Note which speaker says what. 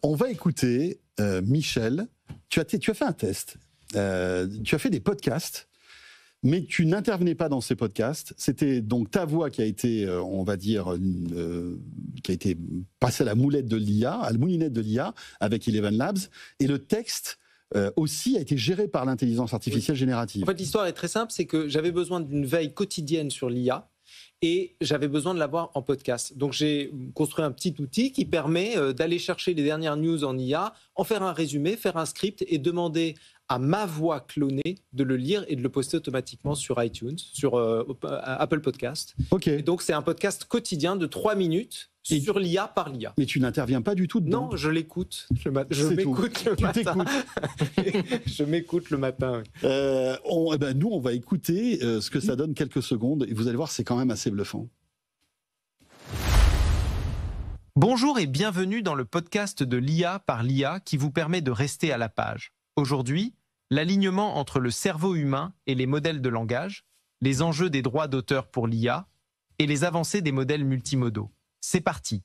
Speaker 1: On va écouter Michel. Tu as fait un test. Tu as fait des podcasts, mais tu n'intervenais pas dans ces podcasts. C'était donc ta voix qui a été, on va dire, qui a été passée à la moulette de l'IA, à la moulinette de l'IA avec Eleven Labs, et le texte aussi a été géré par l'intelligence artificielle générative.
Speaker 2: En fait, l'histoire est très simple, c'est que j'avais besoin d'une veille quotidienne sur l'IA. Et j'avais besoin de l'avoir en podcast. Donc j'ai construit un petit outil qui permet d'aller chercher les dernières news en IA, en faire un résumé, faire un script et demander à ma voix clonée de le lire et de le poster automatiquement sur iTunes, sur Apple Podcast.
Speaker 1: Ok.
Speaker 2: Et donc c'est un podcast quotidien de 3 minutes sur l'IA par l'IA.
Speaker 1: Mais tu n'interviens pas du tout dedans.
Speaker 2: Non, je l'écoute. Je m'écoute le matin. Je m'écoute le matin. Oui.
Speaker 1: Nous, on va écouter ce que ça donne quelques secondes et vous allez voir, c'est quand même assez bluffant.
Speaker 3: Bonjour et bienvenue dans le podcast de l'IA par l'IA qui vous permet de rester à la page. Aujourd'hui, l'alignement entre le cerveau humain et les modèles de langage, les enjeux des droits d'auteur pour l'IA et les avancées des modèles multimodaux. C'est parti.